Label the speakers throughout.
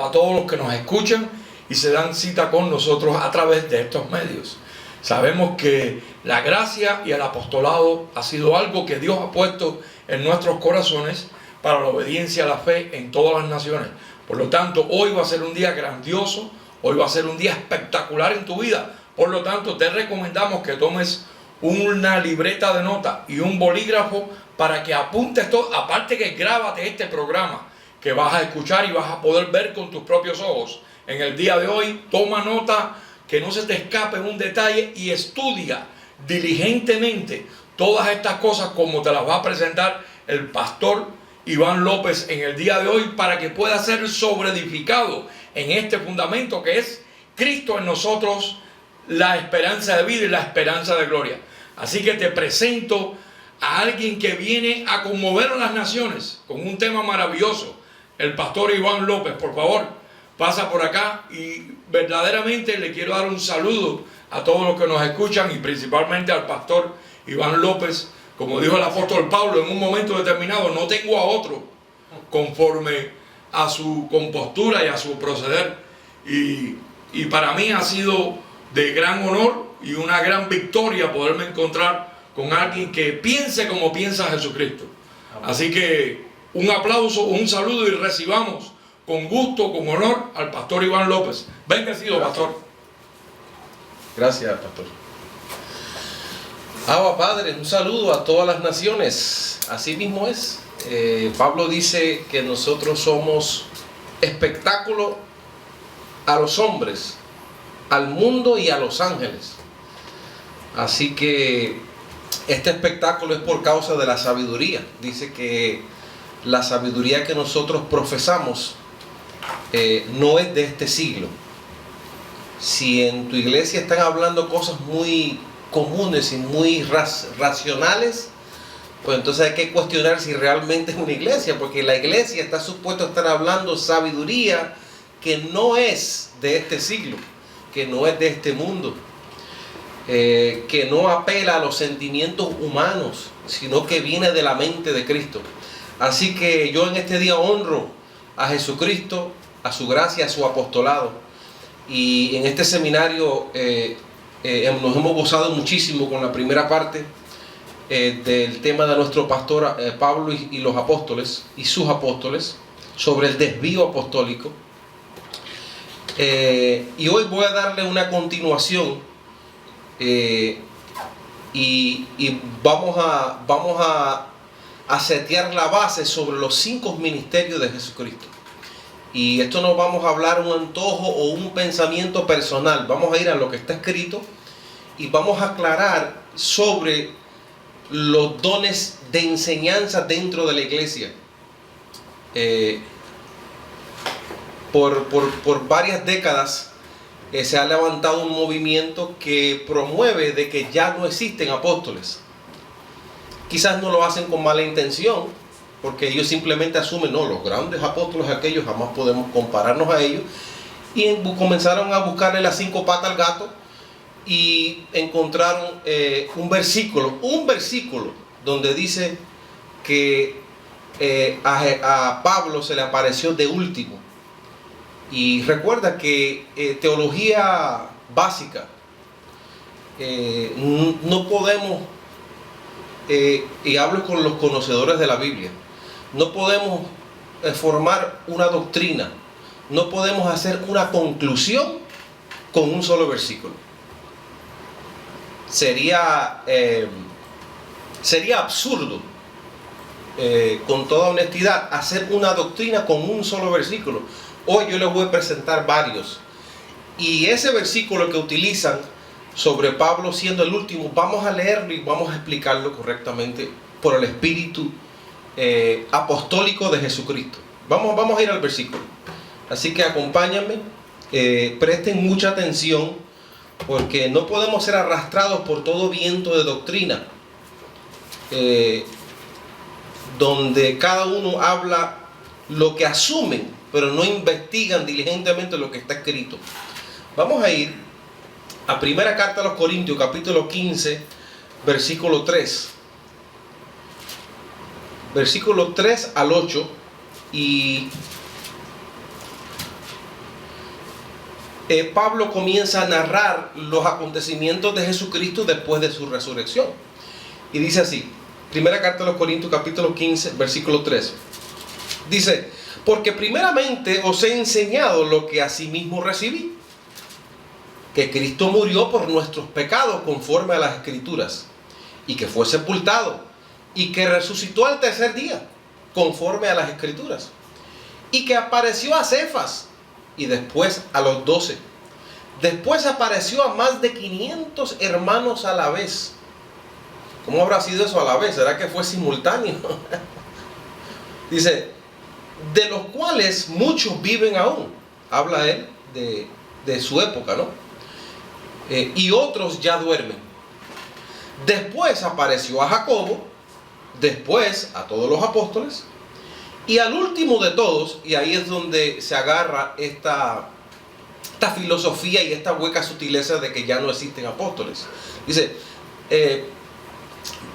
Speaker 1: a todos los que nos escuchan y se dan cita con nosotros a través de estos medios. Sabemos que la gracia y el apostolado ha sido algo que Dios ha puesto en nuestros corazones para la obediencia a la fe en todas las naciones. Por lo tanto, hoy va a ser un día grandioso, hoy va a ser un día espectacular en tu vida. Por lo tanto, te recomendamos que tomes una libreta de nota y un bolígrafo para que apuntes todo. Aparte que grábate este programa que vas a escuchar y vas a poder ver con tus propios ojos. En el día de hoy, toma nota, que no se te escape un detalle y estudia diligentemente todas estas cosas como te las va a presentar el pastor Iván López en el día de hoy, para que pueda ser sobreedificado en este fundamento que es Cristo en nosotros, la esperanza de vida y la esperanza de gloria. Así que te presento a alguien que viene a conmover a las naciones con un tema maravilloso, el pastor Iván López. Por favor, pasa por acá y verdaderamente le quiero dar un saludo a todos los que nos escuchan y principalmente al pastor Iván López. Como dijo el apóstol Pablo en un momento determinado, no tengo a otro conforme a su compostura y a su proceder. Y para mí ha sido de gran honor y una gran victoria poderme encontrar con alguien que piense como piensa Jesucristo. Así que un aplauso, un saludo y recibamos con gusto, con honor al pastor Iván López. Bendecido, pastor.
Speaker 2: Gracias, pastor. Abba Padre, un saludo a todas las naciones. Así mismo es. Pablo dice que nosotros somos espectáculo a los hombres, al mundo y a los ángeles. Así que este espectáculo es por causa de la sabiduría. Dice que la sabiduría que nosotros profesamos no es de este siglo. Si en tu iglesia están hablando cosas muy comunes y muy racionales, pues entonces hay que cuestionar si realmente es una iglesia, porque la iglesia está supuesta a estar hablando sabiduría que no es de este siglo, que no es de este mundo, que no apela a los sentimientos humanos, sino que viene de la mente de Cristo. Así que yo en este día honro a Jesucristo, a su gracia, a su apostolado. Y en este seminario nos hemos gozado muchísimo con la primera parte del tema de nuestro pastor Pablo y los apóstoles y sus apóstoles, sobre el desvío apostólico. Y hoy voy a darle una continuación y vamos a setear la base sobre los 5 ministerios de Jesucristo. Y esto no vamos a hablar un antojo o un pensamiento personal, vamos a ir a lo que está escrito y vamos a aclarar sobre los dones de enseñanza dentro de la iglesia. Por varias décadas se ha levantado un movimiento que promueve de que ya no existen apóstoles. Quizás no lo hacen con mala intención, porque ellos simplemente asumen, no, los grandes apóstoles aquellos jamás podemos compararnos a ellos, y comenzaron a buscarle las 5 patas al gato y encontraron un versículo donde dice que a Pablo se le apareció de último. Y recuerda que teología básica, no podemos, y hablo con los conocedores de la Biblia, no podemos formar una doctrina, no podemos hacer una conclusión con un solo versículo. Sería absurdo, con toda honestidad, hacer una doctrina con un solo versículo. Hoy yo les voy a presentar varios, y ese versículo que utilizan sobre Pablo siendo el último, vamos a leerlo y vamos a explicarlo correctamente por el Espíritu apostólico de Jesucristo. Vamos a ir al versículo. Así que acompáñenme, presten mucha atención, porque no podemos ser arrastrados por todo viento de doctrina, donde cada uno habla lo que asumen, pero no investigan diligentemente lo que está escrito. Vamos a ir a primera carta a los Corintios, capítulo 15, versículo 3. Versículo 3 al 8. Y Pablo comienza a narrar los acontecimientos de Jesucristo después de su resurrección. Y dice así, primera carta de los Corintios capítulo 15, versículo 3. Dice, porque primeramente os he enseñado lo que asimismo recibí, que Cristo murió por nuestros pecados conforme a las Escrituras, y que fue sepultado, y que resucitó al tercer día, conforme a las Escrituras, y que apareció a Cefas, y después a los 12. Después apareció a más de 500 hermanos a la vez. ¿Cómo habrá sido eso a la vez? ¿Será que fue simultáneo? Dice, de los cuales muchos viven aún. Habla él de su época, ¿no? Y otros ya duermen. Después apareció a Jacobo, después a todos los apóstoles, y al último de todos, y ahí es donde se agarra esta filosofía y esta hueca sutileza de que ya no existen apóstoles.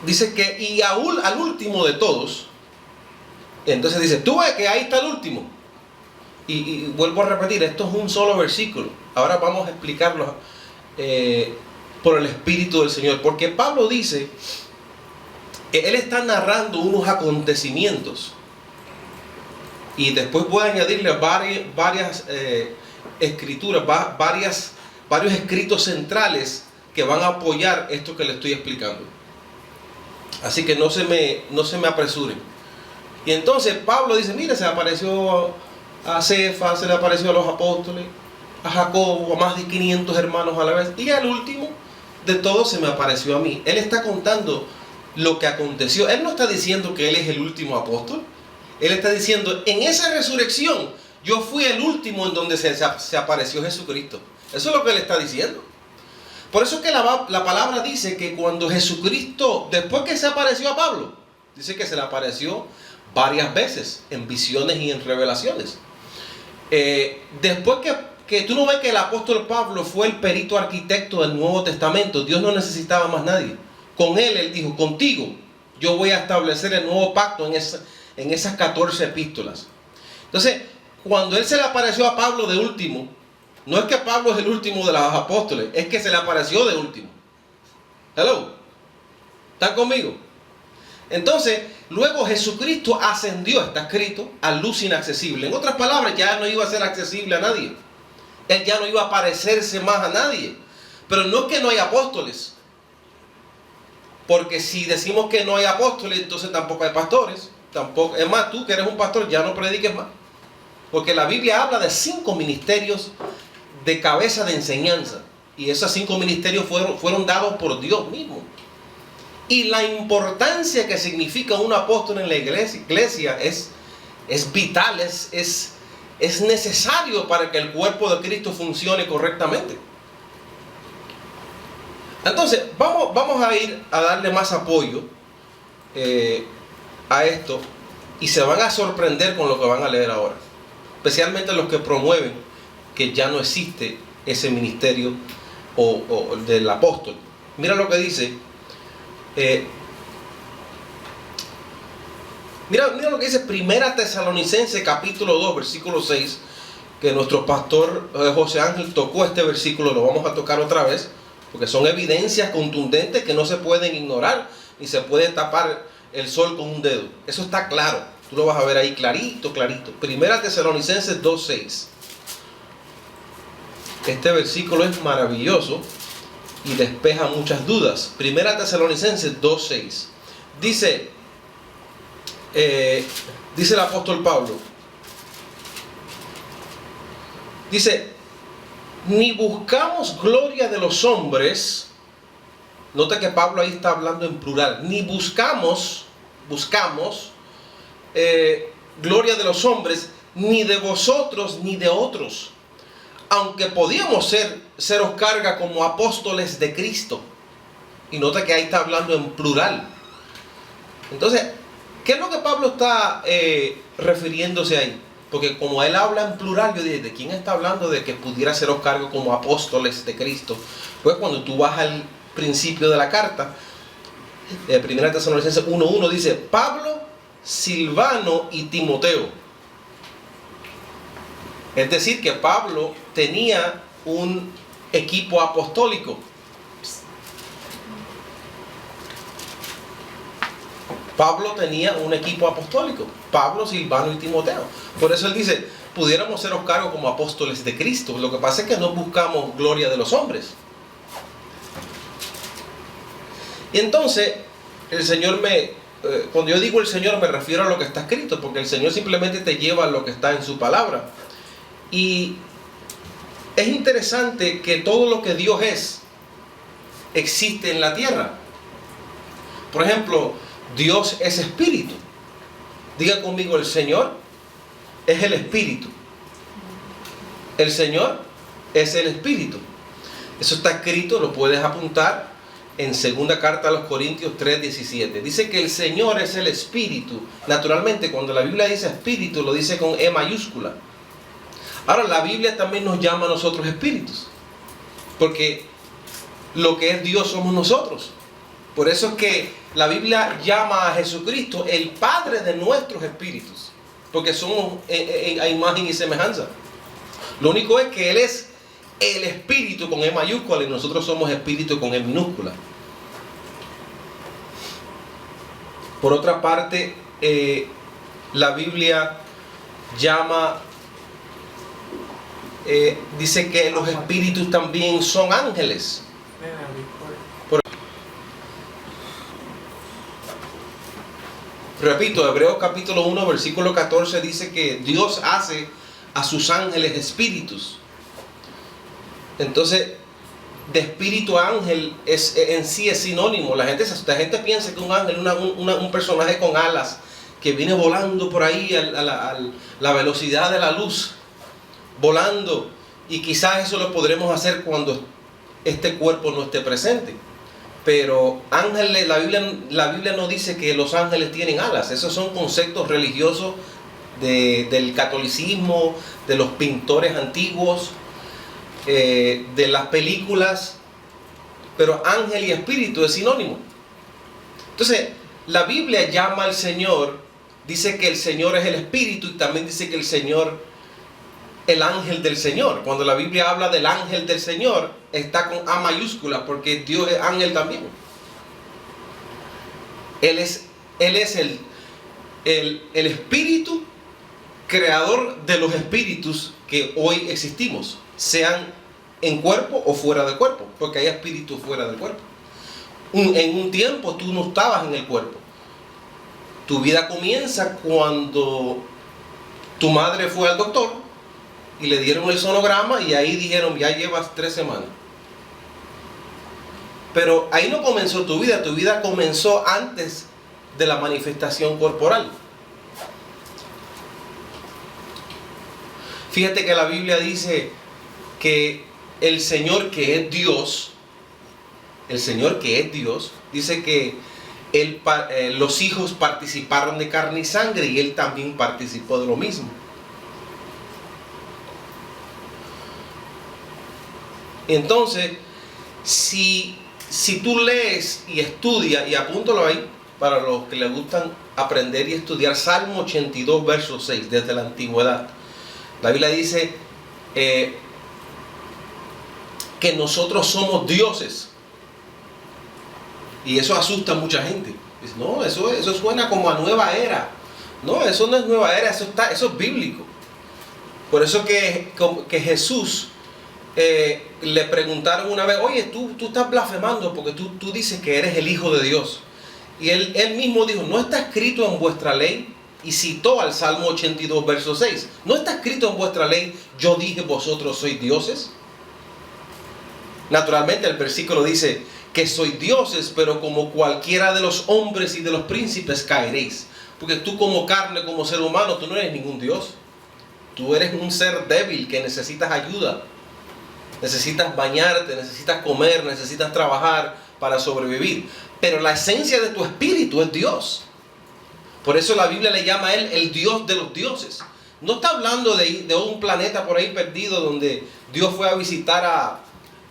Speaker 2: Dice que y al último de todos, entonces dice, tú ves que ahí está el último. Y vuelvo a repetir, esto es un solo versículo. Ahora vamos a explicarlo por el Espíritu del Señor. Porque Pablo dice, él está narrando unos acontecimientos. Y después voy a añadirle varias escrituras, varios escritos centrales que van a apoyar esto que le estoy explicando. Así que no se me apresuren. Y entonces Pablo dice, mire, se le apareció a Cefas, se le apareció a los apóstoles, a Jacobo, a más de 500 hermanos a la vez, y al último de todos se me apareció a mí. Él está contando lo que aconteció. Él no está diciendo que él es el último apóstol. Él está diciendo, en esa resurrección yo fui el último en donde se apareció Jesucristo. Eso es lo que él está diciendo. Por eso es que la palabra dice que cuando Jesucristo, después que se apareció a Pablo, dice que se le apareció varias veces en visiones y en revelaciones. Después que tú no ves que el apóstol Pablo fue el perito arquitecto del Nuevo Testamento, Dios no necesitaba más nadie. Con él dijo, contigo yo voy a establecer el nuevo pacto en esas 14 epístolas. Entonces, cuando él se le apareció a Pablo de último, no es que Pablo es el último de los apóstoles, es que se le apareció de último. Hello, ¿están conmigo? Entonces, luego Jesucristo ascendió, está escrito, a luz inaccesible. En otras palabras, ya no iba a ser accesible a nadie. Él ya no iba a parecerse más a nadie. Pero no es que no hay apóstoles. Porque si decimos que no hay apóstoles, entonces tampoco hay pastores. Tampoco, es más, tú que eres un pastor, ya no prediques más. Porque la Biblia habla de 5 ministerios de cabeza de enseñanza. Y esos 5 ministerios fueron dados por Dios mismo. Y la importancia que significa un apóstol en la iglesia es vital, es necesario para que el cuerpo de Cristo funcione correctamente. Entonces, vamos a ir a darle más apoyo a esto, y se van a sorprender con lo que van a leer ahora. Especialmente los que promueven que ya no existe ese ministerio o del apóstol. Mira lo que dice. Mira lo que dice Primera Tesalonicenses capítulo 2 versículo 6, que nuestro pastor José Ángel tocó este versículo. Lo vamos a tocar otra vez porque son evidencias contundentes que no se pueden ignorar ni se puede tapar el sol con un dedo. Eso está claro, tú lo vas a ver ahí clarito. Primera Tesalonicenses 2:6. Este versículo es maravilloso y despeja muchas dudas. Primera Tesalonicenses 2:6. Dice el apóstol Pablo, dice, ni buscamos gloria de los hombres. Nota que Pablo ahí está hablando en plural. Ni buscamos gloria de los hombres, ni de vosotros, ni de otros, aunque podíamos seros carga como apóstoles de Cristo. Y nota que ahí está hablando en plural. Entonces, ¿qué es lo que Pablo está refiriéndose ahí? Porque como él habla en plural, yo dije, ¿de quién está hablando de que pudiera seros cargo como apóstoles de Cristo? Pues cuando tú vas al principio de la carta, de 1 Tesalonicenses 1:1, dice, Pablo, Silvano y Timoteo. Es decir, que Pablo tenía un equipo apostólico. Pablo tenía un equipo apostólico, Pablo, Silvano y Timoteo. Por eso él dice, pudiéramos seros cargo como apóstoles de Cristo. Lo que pasa es que no buscamos gloria de los hombres. Y entonces, el Señor cuando yo digo el Señor me refiero a lo que está escrito, porque el Señor simplemente te lleva a lo que está en su palabra. Y es interesante que todo lo que Dios es, existe en la tierra. Por ejemplo, Dios es espíritu. Diga conmigo, el Señor es el espíritu. El Señor es el espíritu. Eso está escrito, lo puedes apuntar en segunda carta a los Corintios 3:17. Dice que el Señor es el espíritu. Naturalmente, cuando la Biblia dice espíritu, lo dice con E mayúscula. Ahora, la Biblia también nos llama a nosotros espíritus, porque lo que es Dios somos nosotros. Por eso es que la Biblia llama a Jesucristo el Padre de nuestros espíritus, porque somos a imagen y semejanza. Lo único es que Él es el espíritu con E mayúscula y nosotros somos espíritu con E minúscula. Por otra parte, la Biblia llama, dice que los espíritus también son ángeles. Repito, Hebreos capítulo 1, versículo 14 dice que Dios hace a sus ángeles espíritus. Entonces, de espíritu a ángel en sí es sinónimo. La gente piensa que un ángel es un personaje con alas que viene volando por ahí a la velocidad de la luz, volando, y quizás eso lo podremos hacer cuando este cuerpo no esté presente. Pero ángeles, la Biblia no dice que los ángeles tienen alas. Esos son conceptos religiosos del catolicismo, de los pintores antiguos, de las películas. Pero ángel y espíritu es sinónimo. Entonces, la Biblia llama al Señor, dice que el Señor es el espíritu, y también dice que el Señor, el ángel del Señor. Cuando la Biblia habla del ángel del Señor, está con A mayúscula, porque Dios es ángel también. Él es el espíritu creador de los espíritus que hoy existimos, sean en cuerpo o fuera del cuerpo, porque hay espíritus fuera del cuerpo. En un tiempo tú no estabas en el cuerpo. Tu vida comienza cuando tu madre fue al doctor y le dieron el sonograma, y ahí dijeron, ya llevas 3 semanas. Pero ahí no comenzó tu vida comenzó antes de la manifestación corporal. Fíjate que la Biblia dice que el Señor que es Dios, dice que los hijos participaron de carne y sangre, y Él también participó de lo mismo. Entonces, si tú lees y estudias, y apúntalo ahí para los que les gustan aprender y estudiar, Salmo 82, verso 6, desde la antigüedad. La Biblia dice que nosotros somos dioses. Y eso asusta a mucha gente. Dice, no, eso suena como a nueva era. No, eso no es nueva era, eso es bíblico. Por eso que Jesús, le preguntaron una vez, oye, tú estás blasfemando porque tú dices que eres el Hijo de Dios. Y él mismo dijo, ¿no está escrito en vuestra ley? Y citó al Salmo 82, verso 6. ¿No está escrito en vuestra ley, yo dije, vosotros sois dioses? Naturalmente el versículo dice que sois dioses, pero como cualquiera de los hombres y de los príncipes caeréis. Porque tú como carne, como ser humano, tú no eres ningún Dios. Tú eres un ser débil que necesitas ayuda. Necesitas bañarte, necesitas comer, necesitas trabajar para sobrevivir. Pero la esencia de tu espíritu es Dios. Por eso la Biblia le llama a Él el Dios de los dioses. No está hablando de un planeta por ahí perdido donde Dios fue a visitar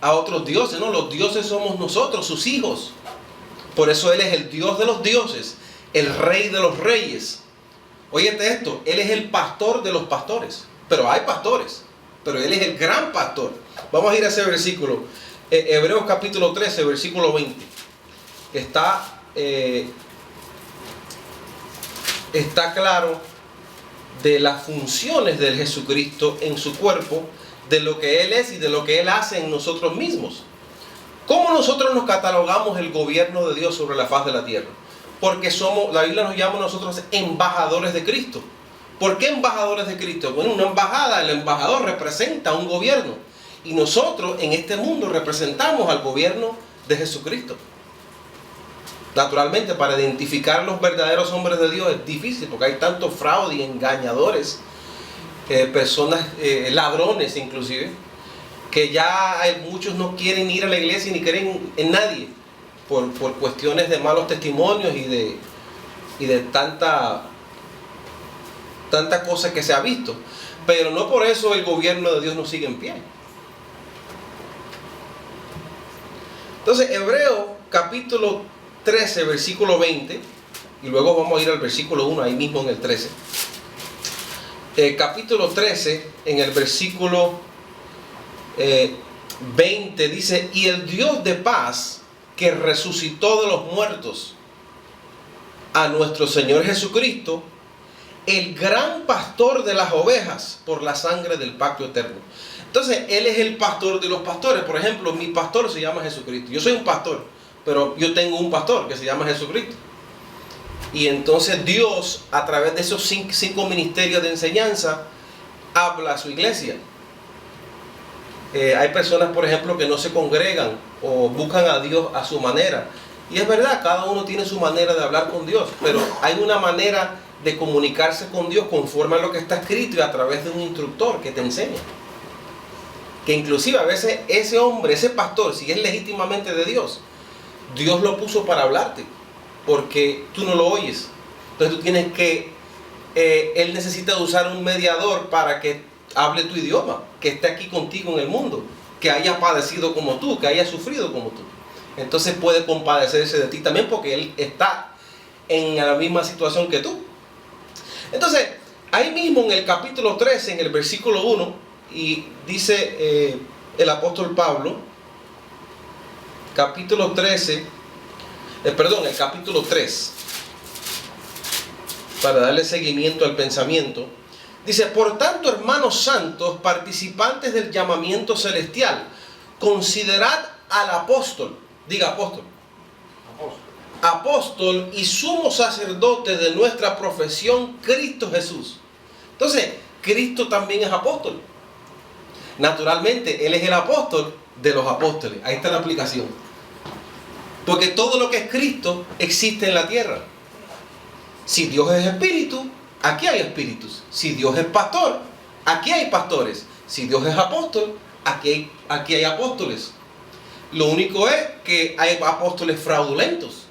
Speaker 2: a otros dioses. No, los dioses somos nosotros, sus hijos. Por eso Él es el Dios de los dioses, el Rey de los reyes. Óyete esto, Él es el pastor de los pastores. Pero hay pastores, pero Él es el gran pastor. Vamos a ir a ese versículo. Hebreos capítulo 13, versículo 20. Está claro de las funciones del Jesucristo en su cuerpo, de lo que Él es y de lo que Él hace en nosotros mismos. ¿Cómo nosotros nos catalogamos el gobierno de Dios sobre la faz de la tierra? Porque la Biblia nos llama a nosotros embajadores de Cristo. ¿Por qué embajadores de Cristo? Bueno, una embajada, el embajador representa un gobierno. Y nosotros en este mundo representamos al gobierno de Jesucristo. Naturalmente, para identificar los verdaderos hombres de Dios es difícil, porque hay tanto fraude y engañadores, personas, ladrones inclusive, que ya muchos no quieren ir a la iglesia ni creen en nadie, por cuestiones de malos testimonios y de tanta cosa que se ha visto. Pero no por eso el gobierno de Dios no sigue en pie. Entonces, Hebreos capítulo 13, versículo 20, y luego vamos a ir al versículo 1, ahí mismo en el 13. Capítulo 13, en el versículo 20, dice: y el Dios de paz, que resucitó de los muertos a nuestro Señor Jesucristo, el gran pastor de las ovejas, por la sangre del pacto eterno. Entonces, Él es el pastor de los pastores. Por ejemplo, mi pastor se llama Jesucristo. Yo soy un pastor, pero yo tengo un pastor que se llama Jesucristo. Y entonces Dios, a través de esos cinco ministerios de enseñanza, habla a su iglesia. Hay personas, por ejemplo, que no se congregan o buscan a Dios a su manera. Y es verdad, cada uno tiene su manera de hablar con Dios, pero hay una manera de comunicarse con Dios conforme a lo que está escrito y a través de un instructor que te enseña. Que inclusive a veces ese hombre, ese pastor, si es legítimamente de Dios, Dios lo puso para hablarte, porque tú no lo oyes. Entonces tú tienes que, Él necesita usar un mediador para que hable tu idioma, que esté aquí contigo en el mundo, que haya padecido como tú, que haya sufrido como tú. Entonces puede compadecerse de ti también, porque Él está en la misma situación que tú. Entonces, ahí mismo en el capítulo 13, en el versículo 1, y dice el apóstol Pablo, capítulo 13, el capítulo 3, para darle seguimiento al pensamiento, dice: por tanto, hermanos santos, participantes del llamamiento celestial, considerad al apóstol, diga apóstol, apóstol y sumo sacerdote de nuestra profesión, Cristo Jesús. Entonces, Cristo también es apóstol. Naturalmente, Él es el apóstol de los apóstoles. Ahí está la aplicación. Porque todo lo que es Cristo existe en la tierra. Si Dios es espíritu, aquí hay espíritus. Si Dios es pastor, aquí hay pastores. Si Dios es apóstol, aquí hay apóstoles. Lo único es que hay apóstoles fraudulentos.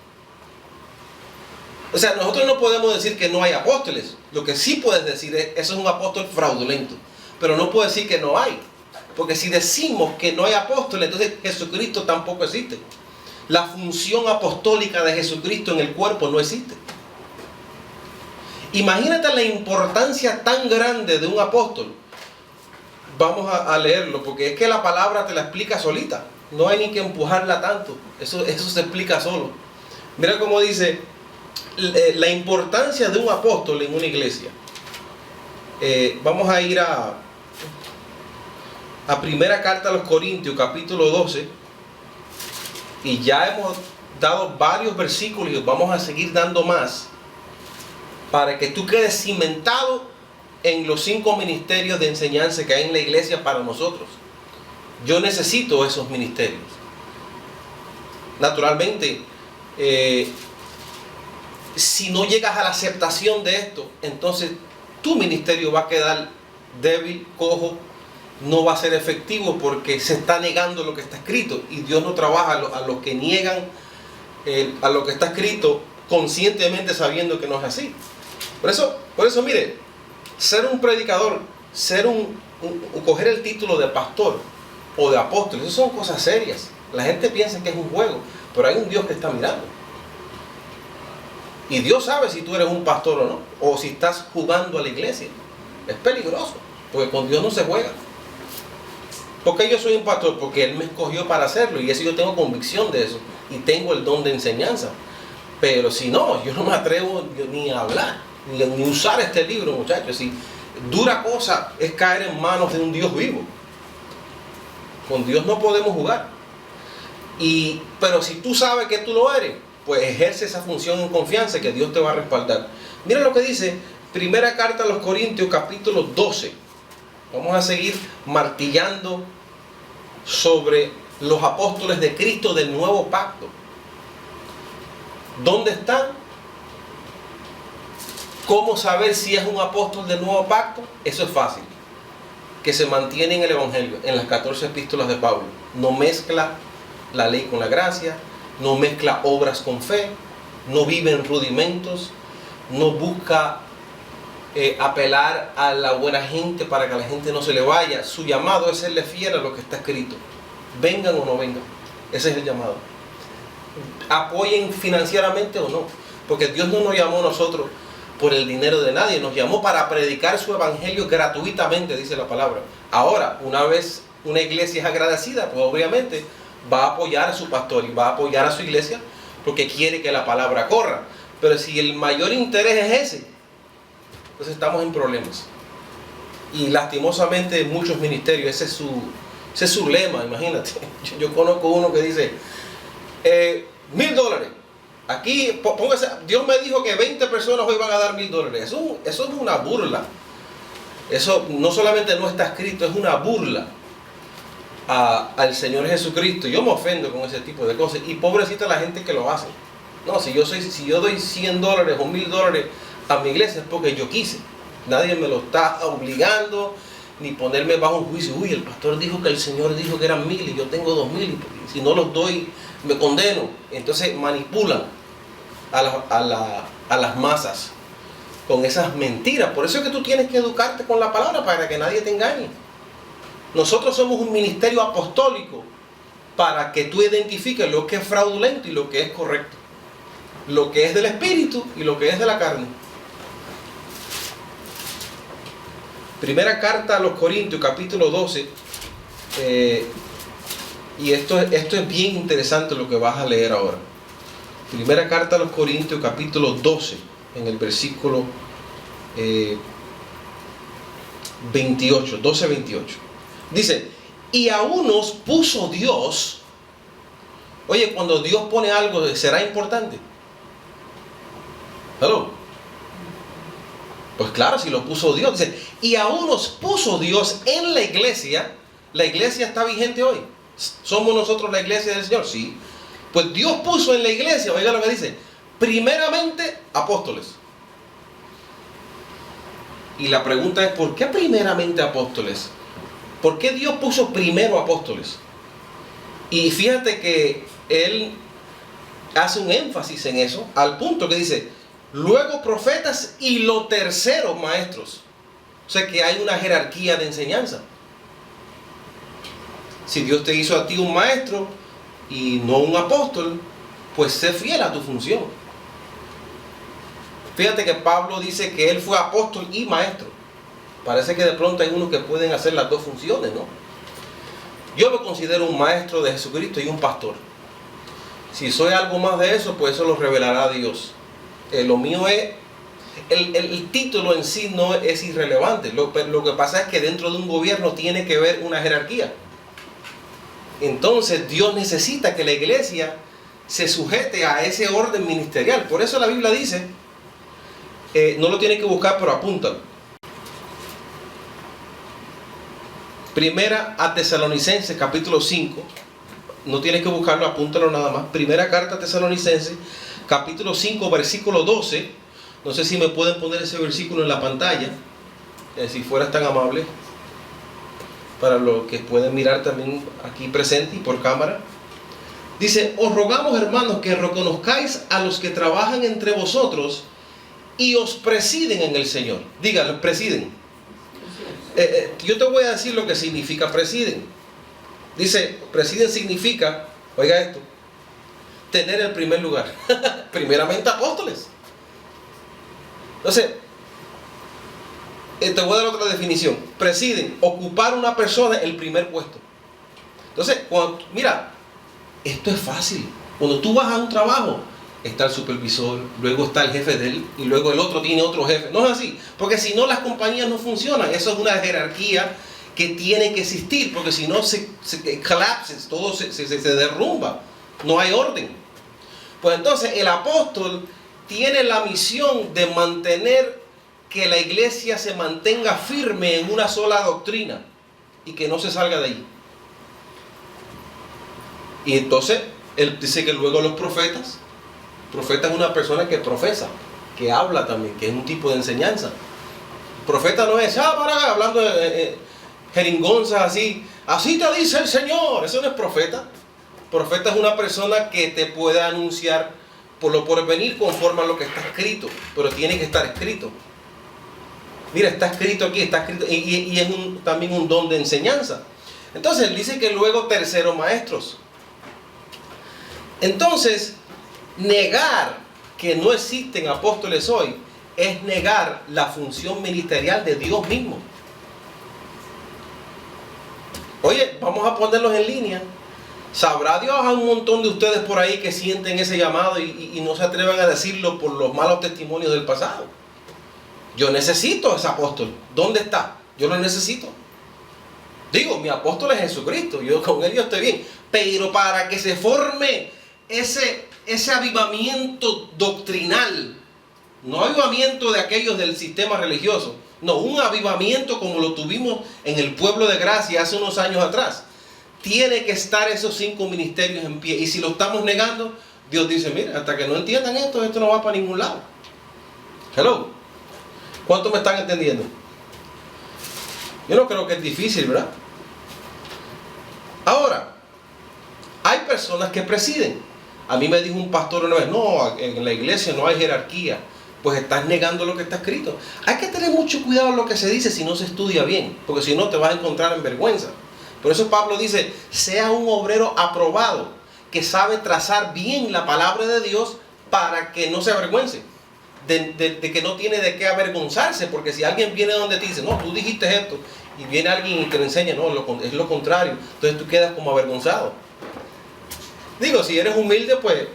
Speaker 2: O sea, nosotros no podemos decir que no hay apóstoles. Lo que sí puedes decir es: eso es un apóstol fraudulento. Pero no puedes decir que no hay. Porque si decimos que no hay apóstoles, entonces Jesucristo tampoco existe. La función apostólica de Jesucristo en el cuerpo no existe. Imagínate la importancia tan grande de un apóstol. Vamos a leerlo, porque es que la palabra te la explica solita. No hay ni que empujarla tanto. Eso se explica solo. Mira cómo dice la importancia de un apóstol en una iglesia. Vamos a ir a primera carta a los Corintios, capítulo 12. Y ya hemos dado varios versículos y vamos a seguir dando más, para que tú quedes cimentado en los 5 ministerios de enseñanza que hay en la iglesia para nosotros. Yo necesito esos ministerios. Naturalmente, si no llegas a la aceptación de esto, entonces tu ministerio va a quedar débil, cojo, no va a ser efectivo, porque se está negando lo que está escrito, y Dios no trabaja a los que niegan a lo que está escrito conscientemente, sabiendo que no es así. Por eso mire, ser un predicador, coger el título de pastor o de apóstol, eso son cosas serias. La gente piensa que es un juego, pero hay un Dios que está mirando. Y Dios sabe si tú eres un pastor o no, o si estás jugando a la iglesia. Es peligroso, porque con Dios no se juega. ¿Por qué yo soy un pastor? Porque Él me escogió para hacerlo, y eso yo tengo convicción de eso, y tengo el don de enseñanza. Pero si no, yo no me atrevo ni a hablar, ni usar este libro, muchachos. Si dura cosa es caer en manos de un Dios vivo. Con Dios no podemos jugar. Pero si tú sabes que tú lo eres, pues ejerce esa función en confianza, que Dios te va a respaldar. Mira lo que dice primera carta a los Corintios, capítulo 12. Vamos a seguir martillando sobre los apóstoles de Cristo del nuevo pacto. ¿Dónde están? ¿Cómo saber si es un apóstol del nuevo pacto? Eso es fácil. Que se mantiene en el Evangelio, en las 14 epístolas de Pablo. No mezcla la ley con la gracia, no mezcla obras con fe, no vive en rudimentos, no busca apelar a la buena gente para que la gente no se le vaya. Su llamado es serle fiel a lo que está escrito. Vengan o no vengan. Ese es el llamado. Apoyen financieramente o no. Porque Dios no nos llamó a nosotros por el dinero de nadie. Nos llamó para predicar su evangelio gratuitamente, dice la palabra. Ahora, una vez una iglesia es agradecida, pues obviamente va a apoyar a su pastor y va a apoyar a su iglesia porque quiere que la palabra corra. Pero si el mayor interés es ese, entonces estamos en problemas. Y lastimosamente en muchos ministerios ese es su lema. Imagínate, yo conozco uno que dice $1,000. Aquí, póngase, Dios me dijo que 20 personas hoy van a dar $1,000. Eso es una burla. Eso no solamente no está escrito, es una burla al Señor Jesucristo. Yo me ofendo con ese tipo de cosas. Y pobrecita la gente que lo hace. No, si yo doy $100 o $1,000 a mi iglesia es porque yo quise. Nadie me lo está obligando, ni ponerme bajo un juicio. Uy, el pastor dijo que el Señor dijo que eran 1,000 y yo tengo 2,000, y si no los doy me condeno. Entonces manipulan a las masas con esas mentiras. Por eso es que tú tienes que educarte con la palabra, para que nadie te engañe. Nosotros somos un ministerio apostólico para que tú identifiques lo que es fraudulento y lo que es correcto, lo que es del espíritu y lo que es de la carne. Primera carta a los Corintios, capítulo 12. Y esto es bien interesante lo que vas a leer ahora. Primera carta a los Corintios, capítulo 12, en el versículo 28, 12-28. Dice, y a unos puso Dios. Oye, cuando Dios pone algo, ¿será importante? ¿Hello? Pues claro, si lo puso Dios. Dice, y a unos puso Dios en la iglesia. ¿La iglesia está vigente hoy? ¿Somos nosotros la iglesia del Señor? Sí. Pues Dios puso en la iglesia, oiga lo que dice, primeramente apóstoles. Y la pregunta es, ¿por qué primeramente apóstoles? ¿Por qué Dios puso primero apóstoles? Y fíjate que Él hace un énfasis en eso, al punto que dice, luego profetas y lo tercero maestros. O sea que hay una jerarquía de enseñanza. Si Dios te hizo a ti un maestro y no un apóstol, pues sé fiel a tu función. Fíjate que Pablo dice que él fue apóstol y maestro. Parece que de pronto hay unos que pueden hacer las dos funciones, ¿no? Yo me considero un maestro de Jesucristo y un pastor. Si soy algo más de eso, pues eso lo revelará Dios. Lo mío es, el título en sí no es irrelevante. Lo que pasa es que dentro de un gobierno tiene que haber una jerarquía. Entonces Dios necesita que la iglesia se sujete a ese orden ministerial. Por eso la Biblia dice, no lo tiene que buscar, pero apúntalo. Primera a Tesalonicenses, capítulo 5. No tienes que buscarlo, apúntalo nada más. Primera carta a Tesalonicenses, capítulo 5, versículo 12. No sé si me pueden poner ese versículo en la pantalla, si fueras tan amable, para los que pueden mirar también aquí presente y por cámara. Dice, os rogamos, hermanos, que reconozcáis a los que trabajan entre vosotros y os presiden en el Señor. Díganlo, presiden. Yo te voy a decir lo que significa presiden. Dice, presiden significa, oiga esto, tener el primer lugar. Primeramente apóstoles. Entonces, te voy a dar otra definición. Presiden, ocupar una persona el primer puesto. Entonces, mira, esto es fácil. Cuando tú vas a un trabajo, está el supervisor, luego está el jefe de él, y luego el otro tiene otro jefe. No es así, porque si no las compañías no funcionan. Eso es una jerarquía que tiene que existir, porque si no se colapses, todo se derrumba, no hay orden. Pues entonces el apóstol tiene la misión de mantener que la iglesia se mantenga firme en una sola doctrina y que no se salga de ahí. Y entonces él dice que luego los profeta es una persona que profesa, que habla también, que es un tipo de enseñanza. Profeta no es, hablando de jeringonzas así te dice el Señor. Eso no es profeta. Profeta es una persona que te puede anunciar por lo por venir conforme a lo que está escrito, pero tiene que estar escrito. Mira, está escrito aquí, está escrito, y es también un don de enseñanza. Entonces él dice que luego terceros maestros. Entonces, negar que no existen apóstoles hoy es negar la función ministerial de Dios mismo. Oye, vamos a ponerlos en línea. ¿Sabrá Dios a un montón de ustedes por ahí que sienten ese llamado y no se atreven a decirlo por los malos testimonios del pasado? Yo necesito a ese apóstol. ¿Dónde está? Yo lo necesito. Digo, mi apóstol es Jesucristo. Yo con él yo estoy bien. Pero para que se forme ese avivamiento doctrinal, no avivamiento de aquellos del sistema religioso, no, un avivamiento como lo tuvimos en el pueblo de Gracia hace unos años atrás, tiene que estar esos 5 ministerios en pie. Y si lo estamos negando, Dios dice, mira, hasta que no entiendan esto no va para ningún lado. Hello. ¿Cuántos me están entendiendo? Yo no creo que es difícil, ¿verdad? Ahora, hay personas que presiden. A mí me dijo un pastor una vez, no, en la iglesia no hay jerarquía. Pues estás negando lo que está escrito. Hay que tener mucho cuidado en lo que se dice si no se estudia bien, porque si no te vas a encontrar en vergüenza. Por eso Pablo dice, sea un obrero aprobado, que sabe trazar bien la palabra de Dios para que no se avergüence. De que no tiene de qué avergonzarse, porque si alguien viene donde te dice, no, tú dijiste esto, y viene alguien y te lo enseña, no, es lo contrario, entonces tú quedas como avergonzado. Digo, si eres humilde, pues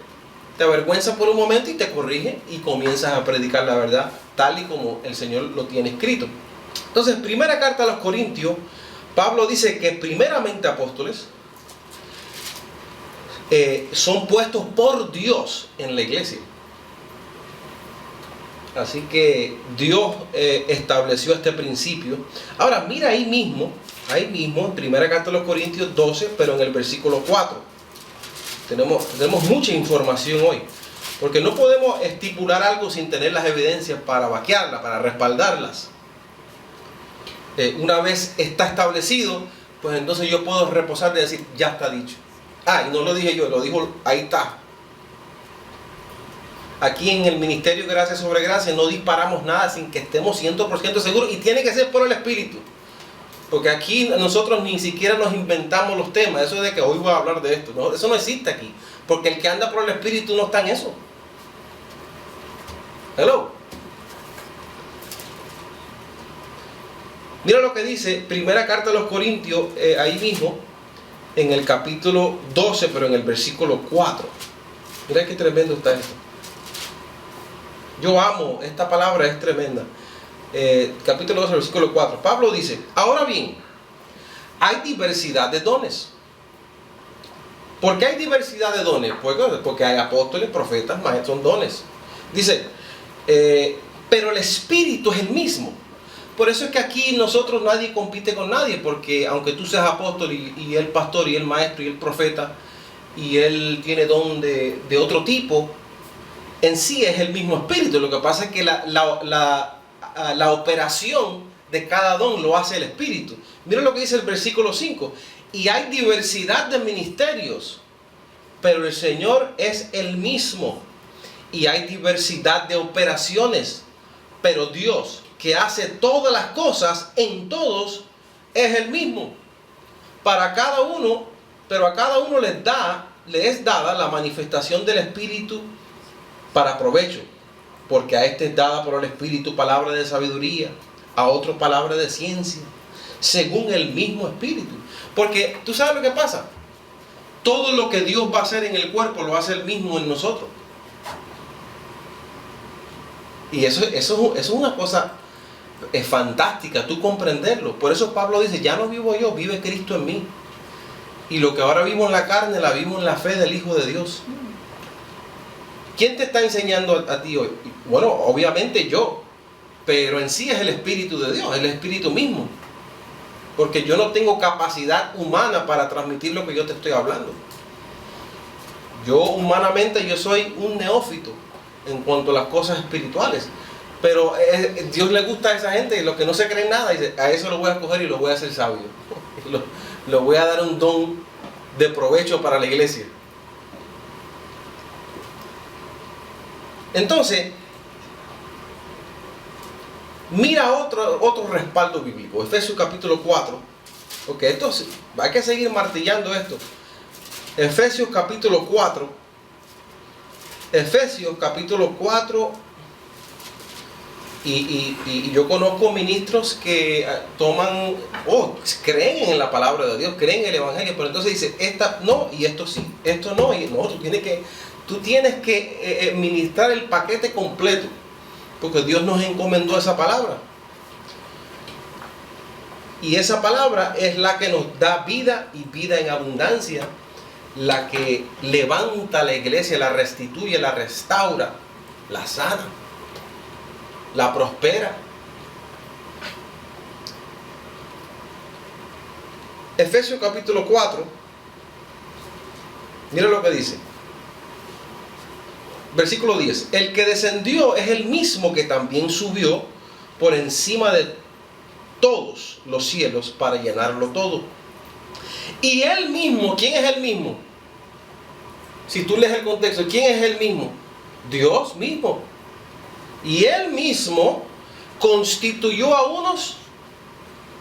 Speaker 2: te avergüenza por un momento y te corrige y comienzas a predicar la verdad tal y como el Señor lo tiene escrito. Entonces, primera carta a los Corintios, Pablo dice que primeramente apóstoles son puestos por Dios en la iglesia. Así que Dios estableció este principio. Ahora mira ahí mismo, en primera carta de los Corintios 12, pero en el versículo 4. Tenemos mucha información hoy, porque no podemos estipular algo sin tener las evidencias para vaquearlas, para respaldarlas. Una vez está establecido, pues entonces yo puedo reposar de decir, ya está dicho. Y no lo dije yo, lo dijo, ahí está. Aquí en el Ministerio Gracia sobre Gracia no disparamos nada sin que estemos 100% seguros, y tiene que ser por el Espíritu. Porque aquí nosotros ni siquiera nos inventamos los temas. Eso de que hoy voy a hablar de esto, no, eso no existe aquí. Porque el que anda por el Espíritu no está en eso. Hello. Mira lo que dice primera carta de los Corintios, ahí mismo, en el capítulo 12, pero en el versículo 4. Mira qué tremendo está esto. Yo amo, esta palabra es tremenda. Capítulo 12, versículo 4. Pablo dice, ahora bien, hay diversidad de dones. ¿Por qué hay diversidad de dones? Porque hay apóstoles, profetas, maestros, son dones. Dice, pero el Espíritu es el mismo. Por eso es que aquí nosotros nadie compite con nadie, porque aunque tú seas apóstol y él pastor y él maestro y él profeta y él tiene don de otro tipo, en sí es el mismo Espíritu. Lo que pasa es que la operación de cada don lo hace el Espíritu. Mira lo que dice el versículo 5. Y hay diversidad de ministerios, pero el Señor es el mismo. Y hay diversidad de operaciones, pero Dios, que hace todas las cosas en todos, es el mismo. Para cada uno, pero a cada uno le es dada la manifestación del Espíritu para provecho. Porque a este es dada por el Espíritu palabra de sabiduría, a otro palabra de ciencia, según el mismo Espíritu. Porque tú sabes lo que pasa. Todo lo que Dios va a hacer en el cuerpo lo hace Él mismo en nosotros. Y eso es una cosa fantástica, tú comprenderlo. Por eso Pablo dice, ya no vivo yo, vive Cristo en mí. Y lo que ahora vivo en la carne, la vivo en la fe del Hijo de Dios. ¿Quién te está enseñando a ti hoy? Bueno, obviamente yo. Pero en sí es el Espíritu de Dios, el Espíritu mismo. Porque yo no tengo capacidad humana para transmitir lo que yo te estoy hablando. Yo humanamente yo soy un neófito en cuanto a las cosas espirituales. Pero Dios le gusta a esa gente, y los que no se creen nada, dice, a eso lo voy a coger y lo voy a hacer sabio. Lo voy a dar un don de provecho para la iglesia. Entonces, mira otro respaldo bíblico. Efesios capítulo 4. Ok, esto hay que seguir martillando esto. Efesios capítulo 4. Efesios capítulo 4. Y yo conozco ministros que creen en la palabra de Dios, creen en el Evangelio, pero entonces dice, esta no, y esto sí, esto no, y no, tú tienes que ministrar el paquete completo, porque Dios nos encomendó esa palabra. Y esa palabra es la que nos da vida y vida en abundancia, la que levanta la iglesia, la restituye, la restaura, la sana, la prospera. Efesios capítulo 4, mira lo que dice. Versículo 10. El que descendió es el mismo que también subió por encima de todos los cielos para llenarlo todo. Y él mismo, ¿quién es el mismo? Si tú lees el contexto, ¿quién es el mismo? Dios mismo. Y él mismo constituyó a unos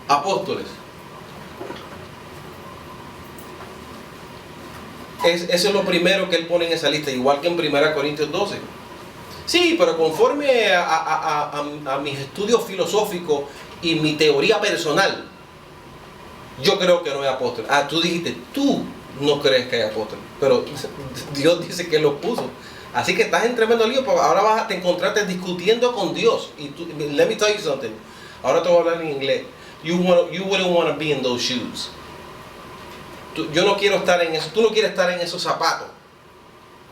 Speaker 2: apóstoles. Eso es lo primero que él pone en esa lista, igual que en 1 Corintios 12. Sí, pero conforme a mis estudios filosóficos y mi teoría personal, yo creo que no hay apóstol. Tú dijiste, tú no crees que hay apóstol, pero Dios dice que los puso. Así que estás en tremendo lío, porque ahora vas a encontrarte discutiendo con Dios. Y let me tell you something. Ahora te voy a hablar en inglés. You wouldn't want to be in those shoes. Yo no quiero estar en eso. Tú no quieres estar en esos zapatos.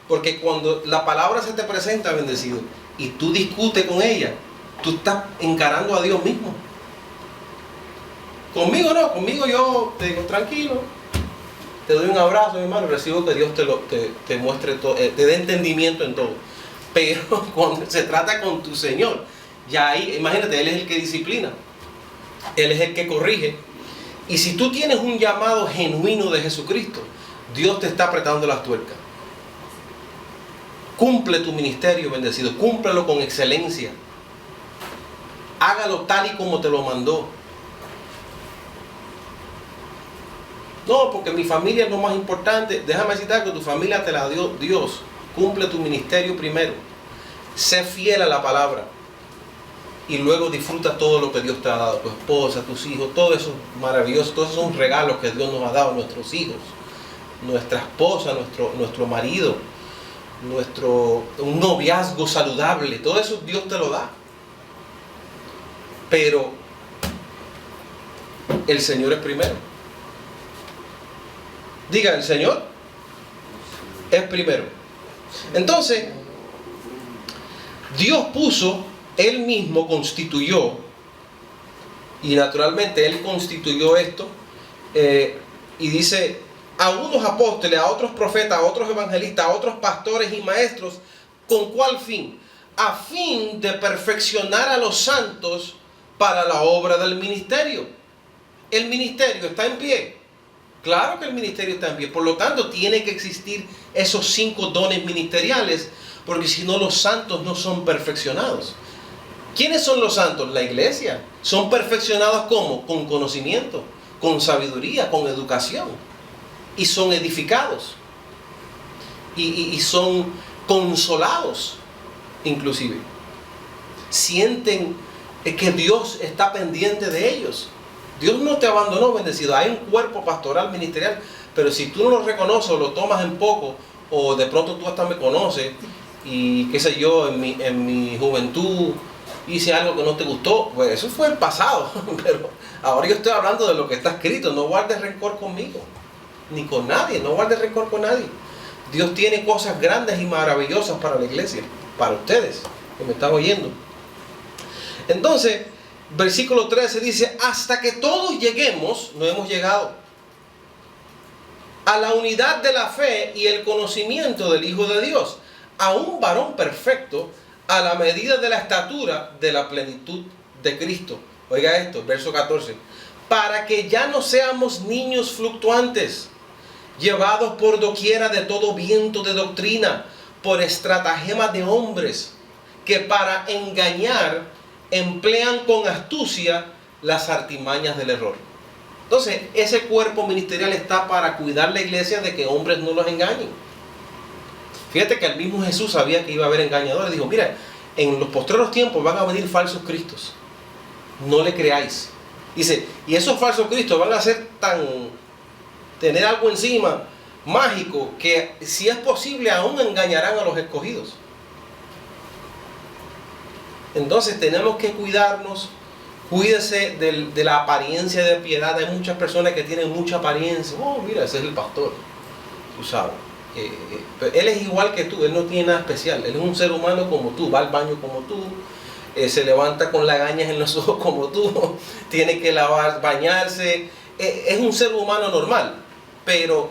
Speaker 2: Porque cuando la palabra se te presenta, bendecido, y tú discutes con ella, tú estás encarando a Dios mismo. Conmigo no, conmigo yo te digo, tranquilo, te doy un abrazo, mi hermano, recibo que Dios te muestre todo, te dé entendimiento en todo. Pero cuando se trata con tu Señor, ya ahí, imagínate, Él es el que disciplina, Él es el que corrige. Y si tú tienes un llamado genuino de Jesucristo, Dios te está apretando las tuercas. Cumple tu ministerio, bendecido, cúmplelo con excelencia. Hágalo tal y como te lo mandó. No, porque mi familia es lo más importante. Déjame citar que tu familia te la dio Dios. Cumple tu ministerio primero. Sé fiel a la palabra. Y luego disfruta todo lo que Dios te ha dado. Tu esposa, tus hijos, todo eso es maravilloso. Todos esos son regalos que Dios nos ha dado a nuestros hijos. Nuestra esposa, nuestro marido. Un noviazgo saludable. Todo eso Dios te lo da. Pero el Señor es primero. Diga, el Señor es primero. Entonces, Dios puso, Él mismo constituyó, y naturalmente Él constituyó esto, y dice, a unos apóstoles, a otros profetas, a otros evangelistas, a otros pastores y maestros, ¿con cuál fin? A fin de perfeccionar a los santos para la obra del ministerio. El ministerio está en pie. Claro que el ministerio está en pie. Por lo tanto, tiene que existir esos 5 dones ministeriales, porque si no, los santos no son perfeccionados. ¿Quiénes son los santos? La iglesia. Son perfeccionados ¿cómo? Con conocimiento, con sabiduría, con educación. Y son edificados. Y son consolados, inclusive. Sienten que Dios está pendiente de ellos. Dios no te abandonó, bendecido. Hay un cuerpo pastoral, ministerial, pero si tú no lo reconoces o lo tomas en poco, o de pronto tú hasta me conoces, y qué sé yo, en mi juventud hice algo que no te gustó, pues eso fue el pasado. Pero ahora yo estoy hablando de lo que está escrito. No guardes rencor conmigo, ni con nadie, no guardes rencor con nadie. Dios tiene cosas grandes y maravillosas para la iglesia, para ustedes que me están oyendo. Entonces, versículo 13 dice, hasta que todos lleguemos, no hemos llegado, a la unidad de la fe y el conocimiento del Hijo de Dios, a un varón perfecto, a la medida de la estatura de la plenitud de Cristo. Oiga esto, verso 14. Para que ya no seamos niños fluctuantes, llevados por doquiera de todo viento de doctrina, por estratagema de hombres, que para engañar emplean con astucia las artimañas del error. Entonces, ese cuerpo ministerial está para cuidar la iglesia de que hombres no los engañen. Fíjate que el mismo Jesús sabía que iba a haber engañadores. Dijo, mira, en los postreros tiempos van a venir falsos cristos. No le creáis. Dice, y esos falsos cristos van a ser tener algo encima mágico, que si es posible aún engañarán a los escogidos. Entonces tenemos que cuidarnos. Cuídese de la apariencia de piedad. Hay muchas personas que tienen mucha apariencia. Oh, mira, ese es el pastor, tú sabes. Él es igual que tú, él no tiene nada especial. Él es un ser humano como tú, va al baño como tú, se levanta con lagañas en los ojos como tú, tiene que bañarse. Es un ser humano normal. Pero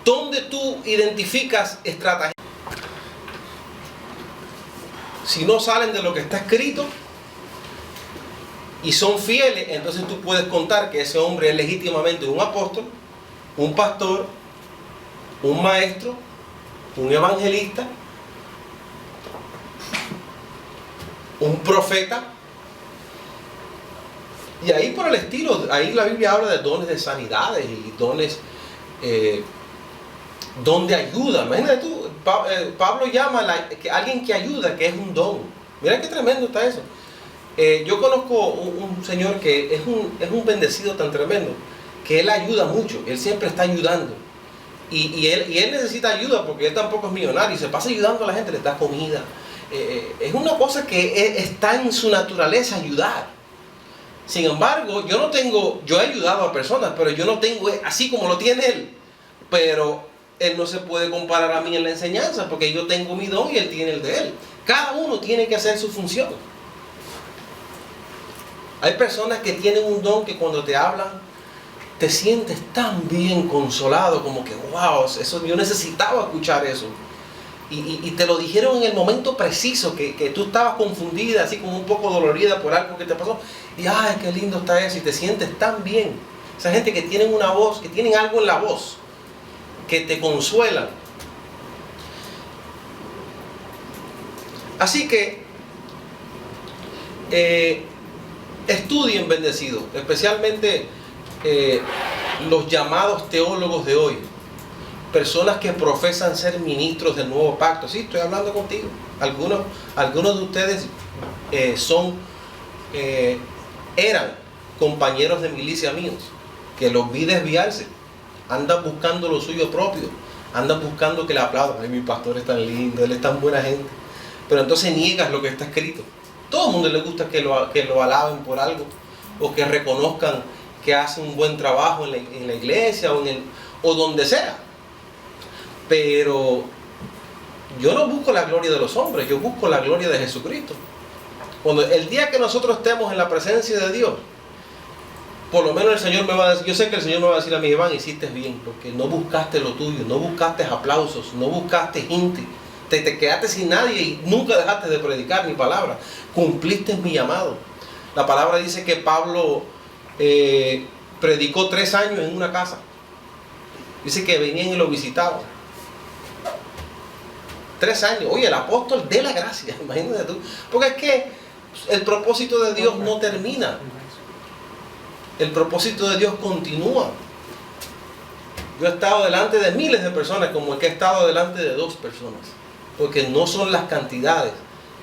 Speaker 2: ¿dónde tú identificas estrategias? Si no salen de lo que está escrito y son fieles, entonces tú puedes contar que ese hombre es legítimamente un apóstol, un pastor, un maestro, un evangelista, un profeta. Y ahí por el estilo, ahí la Biblia habla de dones de sanidades y dones, don de ayuda. Imagínate tú, Pablo llama a alguien que ayuda, que es un don. Mira qué tremendo está eso. Yo conozco un señor que es un bendecido tan tremendo, que él ayuda mucho, él siempre está ayudando. Y él necesita ayuda porque él tampoco es millonario y se pasa ayudando a la gente, le da comida. Es una cosa que está en su naturaleza, ayudar. Sin embargo, yo he ayudado a personas, pero yo no tengo así como lo tiene él. Pero él no se puede comparar a mí en la enseñanza, porque yo tengo mi don y él tiene el de él. Cada uno tiene que hacer su función. Hay personas que tienen un don que cuando te hablan, te sientes tan bien consolado, como que wow, eso, yo necesitaba escuchar eso. Y te lo dijeron en el momento preciso, que tú estabas confundida, así como un poco dolorida por algo que te pasó. Y ay, qué lindo está eso, y te sientes tan bien. Esa gente que tienen una voz, que tienen algo en la voz, que te consuelan. Así que estudien, bendecidos, especialmente los llamados teólogos de hoy, personas que profesan ser ministros del nuevo pacto. Sí, estoy hablando contigo. Algunos de ustedes eran compañeros de milicia míos, que los vi desviarse, andan buscando lo suyo propio, andan buscando que le aplaudan. Ay, mi pastor es tan lindo, él es tan buena gente. Pero entonces niegas lo que está escrito. Todo el mundo le gusta que lo alaben por algo, o que reconozcan que hacen un buen trabajo en la iglesia o donde sea. Pero yo no busco la gloria de los hombres, yo busco la gloria de Jesucristo. Cuando el día que nosotros estemos en la presencia de Dios, por lo menos el Señor me va a decir, yo sé que el Señor me va a decir a mí, Iván, hiciste bien, porque no buscaste lo tuyo, no buscaste aplausos, no buscaste gente, te quedaste sin nadie y nunca dejaste de predicar mi palabra, cumpliste mi llamado. La palabra dice que Pablo predicó 3 años en una casa. Dice que venían y lo visitaban. 3 años. Oye, el apóstol de la gracia, imagínate tú. Porque es que el propósito de Dios no termina. El propósito de Dios continúa. Yo he estado delante de miles de personas como el que he estado delante de 2 personas. Porque no son las cantidades,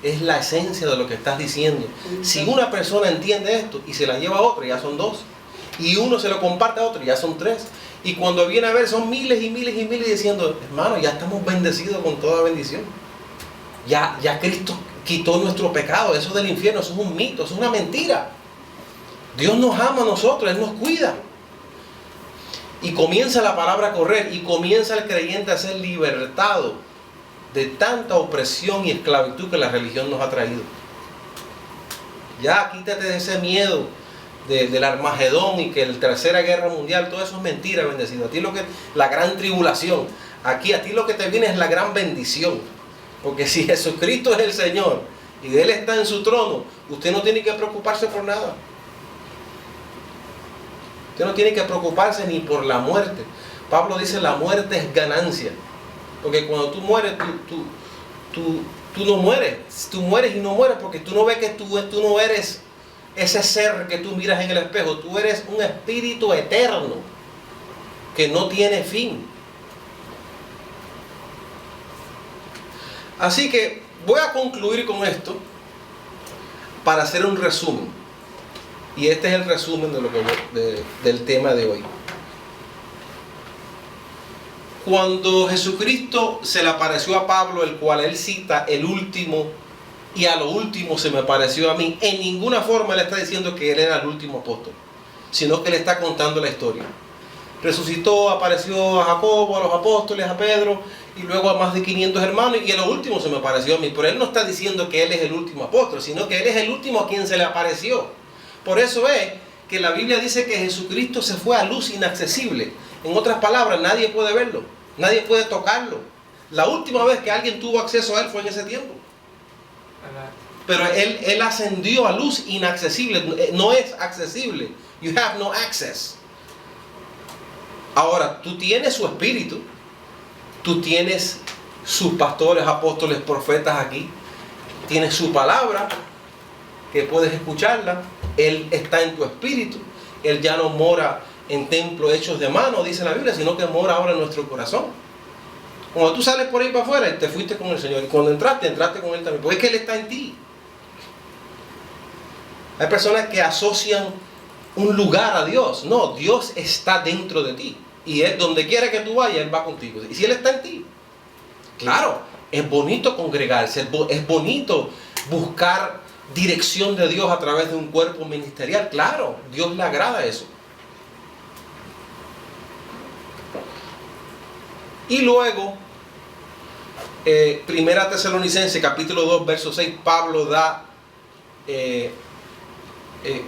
Speaker 2: es la esencia de lo que estás diciendo. Si una persona entiende esto y se la lleva a otra, ya son 2. Y uno se lo comparte a otro, ya son 3. Y cuando viene a ver son miles y miles y miles diciendo, hermano, ya estamos bendecidos con toda bendición. Ya Cristo quitó nuestro pecado, eso del infierno, eso es un mito, eso es una mentira. Dios nos ama a nosotros, Él nos cuida. Y comienza la palabra a correr y comienza el creyente a ser libertado de tanta opresión y esclavitud que la religión nos ha traído. Ya quítate de ese miedo del Armagedón y que la tercera guerra mundial, todo eso es mentira, bendecido. A ti lo que, la gran tribulación, aquí a ti lo que te viene es la gran bendición. Porque si Jesucristo es el Señor y Él está en su trono, usted no tiene que preocuparse por nada. Usted no tiene que preocuparse ni por la muerte. Pablo dice la muerte es ganancia. Porque cuando tú mueres, tú no mueres. Tú mueres y no mueres porque tú no ves que tú no eres ese ser que tú miras en el espejo. Tú eres un espíritu eterno que no tiene fin. Así que voy a concluir con esto para hacer un resumen. Y este es el resumen del tema de hoy. Cuando Jesucristo se le apareció a Pablo, el cual él cita el último, y a lo último se me pareció a mí, en ninguna forma le está diciendo que él era el último apóstol, sino que le está contando la historia. Resucitó, apareció a Jacobo, a los apóstoles, a Pedro, y luego a más de 500 hermanos, y a lo último se me apareció a mí. Pero él no está diciendo que él es el último apóstol, sino que él es el último a quien se le apareció. Por eso es que la Biblia dice que Jesucristo se fue a luz inaccesible. En otras palabras, nadie puede verlo, nadie puede tocarlo. La última vez que alguien tuvo acceso a él fue en ese tiempo. Pero él ascendió a luz inaccesible, no es accesible. You have no access. Ahora, tú tienes su espíritu, tú tienes sus pastores, apóstoles, profetas aquí, tienes su palabra, que puedes escucharla. Él está en tu espíritu. Él ya no mora en templos hechos de mano, dice la Biblia, sino que mora ahora en nuestro corazón. Cuando tú sales por ahí para afuera, y te fuiste con el Señor. Y cuando entraste con Él también. Porque es que Él está en ti. Hay personas que asocian un lugar a Dios. No, Dios está dentro de ti. Y Él, donde quiera que tú vayas, Él va contigo. Y si Él está en ti, claro, es bonito congregarse, es bonito buscar dirección de Dios a través de un cuerpo ministerial. Claro, Dios le agrada eso. Y luego, Primera Tesalonicenses, capítulo 2, verso 6, Pablo da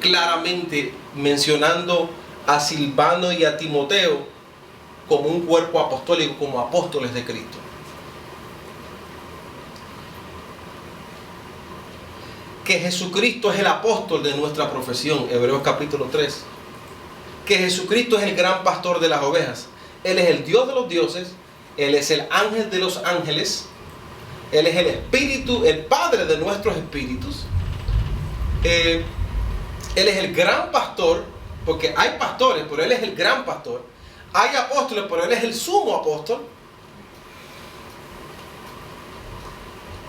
Speaker 2: claramente mencionando a Silvano y a Timoteo como un cuerpo apostólico, como apóstoles de Cristo. Que Jesucristo es el apóstol de nuestra profesión, Hebreos capítulo 3. Que Jesucristo es el gran pastor de las ovejas. Él es el Dios de los dioses, Él es el ángel de los ángeles, Él es el espíritu, el padre de nuestros espíritus. Él es el gran pastor, porque hay pastores, pero Él es el gran pastor. Hay apóstoles, pero Él es el sumo apóstol.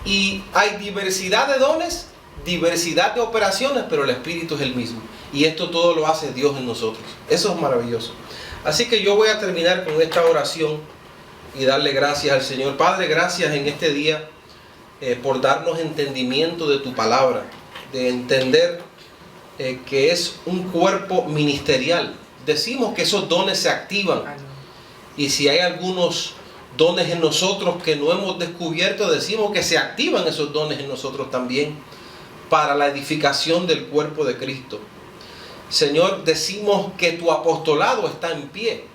Speaker 2: Y hay diversidad de dones, diversidad de operaciones, pero el Espíritu es el mismo. Y esto todo lo hace Dios en nosotros. Eso es maravilloso. Así que yo voy a terminar con esta oración y darle gracias al Señor. Padre, gracias en este día por darnos entendimiento de tu palabra, de entender que es un cuerpo ministerial. Decimos que esos dones se activan. Y si hay algunos dones en nosotros que no hemos descubierto, decimos que se activan esos dones en nosotros también para la edificación del cuerpo de Cristo. Señor, decimos que tu apostolado está en pie.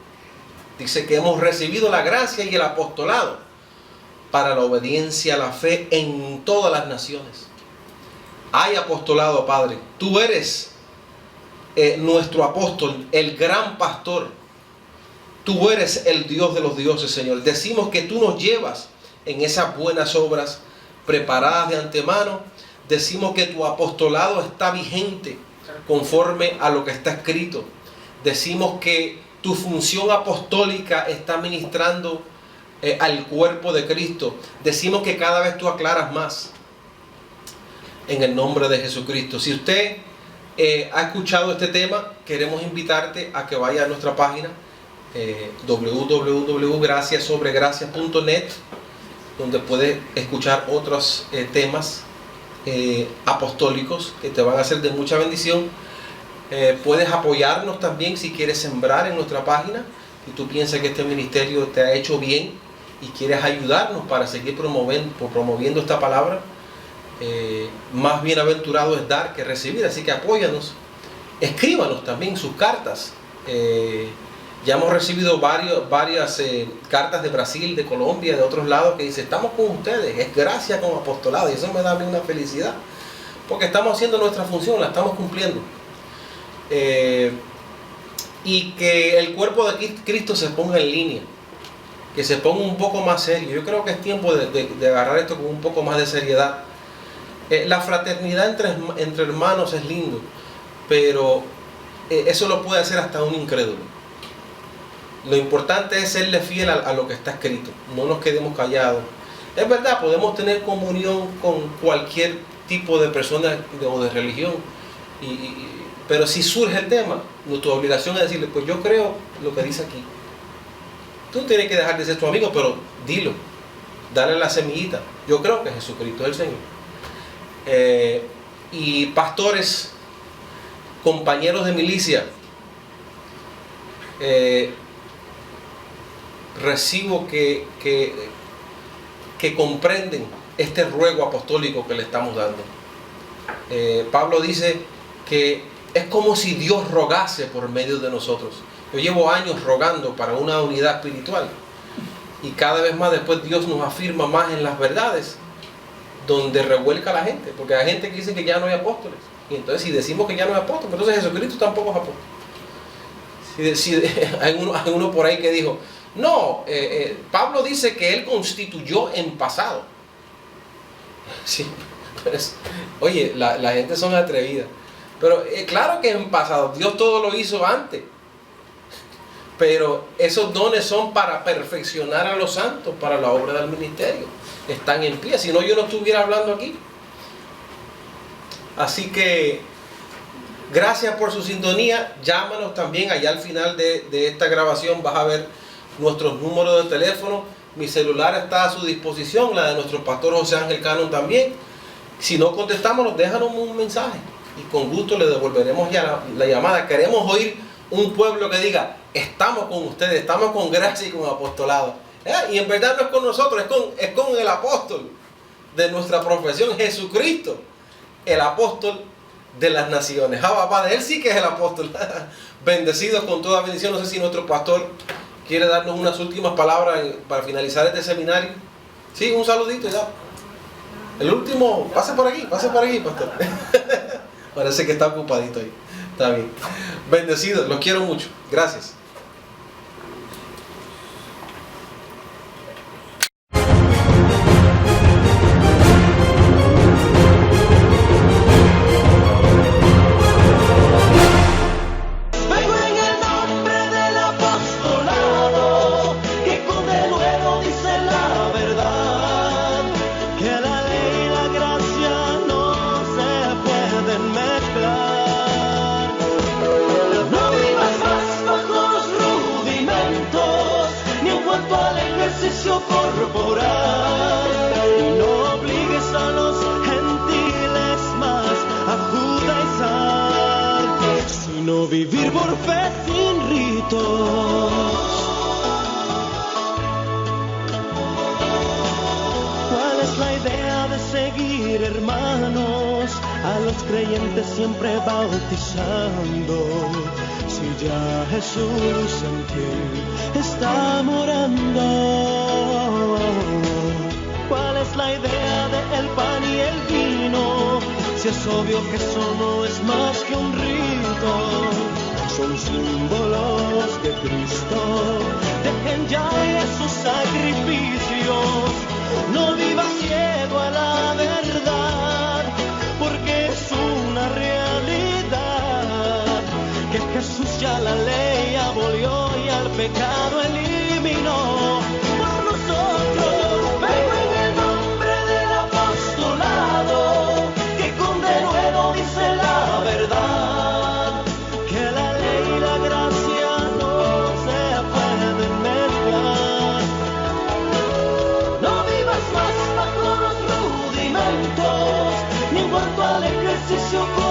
Speaker 2: Dice que hemos recibido la gracia y el apostolado para la obediencia a la fe en todas las naciones. Hay apostolado, Padre. Tú eres nuestro apóstol, el gran pastor. Tú eres el Dios de los dioses, Señor. Decimos que tú nos llevas en esas buenas obras preparadas de antemano. Decimos que tu apostolado está vigente conforme a lo que está escrito. Decimos que tu función apostólica está ministrando al cuerpo de Cristo. Decimos que cada vez tú aclaras más en el nombre de Jesucristo. Si usted ha escuchado este tema, queremos invitarte a que vaya a nuestra página www.graciasobregracia.net, donde puedes escuchar otros temas apostólicos que te van a ser de mucha bendición. Puedes apoyarnos también si quieres sembrar en nuestra página. Si tú piensas que este ministerio te ha hecho bien y quieres ayudarnos para seguir promoviendo esta palabra, más bienaventurado es dar que recibir. Así que apóyanos. Escríbanos también sus cartas. Ya hemos recibido varias cartas de Brasil, de Colombia, de otros lados, que dicen: estamos con ustedes, es gracia como apostolado. Y eso me da a mí una felicidad, porque estamos haciendo nuestra función, la estamos cumpliendo. Y que el cuerpo de Cristo se ponga en línea, que se ponga un poco más serio. Yo creo que es tiempo de agarrar esto con un poco más de seriedad. La fraternidad entre hermanos es lindo, pero eso lo puede hacer hasta un incrédulo. Lo importante es serle fiel a lo que está escrito. No nos quedemos callados. Es verdad, podemos tener comunión con cualquier tipo de persona o de religión, pero si surge el tema, nuestra obligación es decirle: pues yo creo lo que dice aquí. Tú tienes que dejar de ser tu amigo, pero dilo, dale la semillita. Yo creo que Jesucristo es el Señor. Y pastores, compañeros de milicia, recibo que comprenden este ruego apostólico que le estamos dando. Pablo dice que es como si Dios rogase por medio de nosotros. Yo llevo años rogando para una unidad espiritual, y cada vez más después Dios nos afirma más en las verdades, donde revuelca a la gente, porque hay gente que dice que ya no hay apóstoles, y entonces si decimos que ya no hay apóstoles, entonces Jesucristo tampoco es apóstol. Hay uno por ahí que dijo: no, Pablo dice que él constituyó en pasado. Sí, pues, oye, la gente son atrevidas. Pero claro que en pasado, Dios todo lo hizo antes. Pero esos dones son para perfeccionar a los santos, para la obra del ministerio. Están en pie, si no yo no estuviera hablando aquí. Así que gracias por su sintonía. Llámanos también. Allá al final de esta grabación vas a ver nuestros números de teléfono. Mi celular está a su disposición, la de nuestro pastor José Ángel Cannon también. Si no contestamos, déjanos un mensaje y con gusto le devolveremos ya la llamada. Queremos oír un pueblo que diga: estamos con ustedes, estamos con gracia y con apostolado. Y en verdad no es con nosotros, es con el apóstol de nuestra profesión, Jesucristo, el apóstol de las naciones. Papá, de él sí que es el apóstol. Bendecidos con toda bendición. No sé si nuestro pastor quiere darnos unas últimas palabras para finalizar este seminario. Sí, un saludito ya. El último, pase por aquí, pastor. Parece que está ocupadito ahí. Está bien. Bendecidos, los quiero mucho. Gracias.
Speaker 3: Vivir por fe sin ritos. ¿Cuál es la idea de seguir, hermanos, a los creyentes siempre bautizando? Si ya Jesús en ti está morando. ¿Cuál es la idea de el pan y el vino? Si es obvio que eso no es más que un rito, son símbolos de Cristo. Dejen ya esos sacrificios, no viva ciego a la verdad, porque es una realidad que Jesús ya la ley abolió y al pecado eliminó. Por nosotros vengo en el nombre del apostolado, que con denuedo dice la verdad. muerto al ejercicio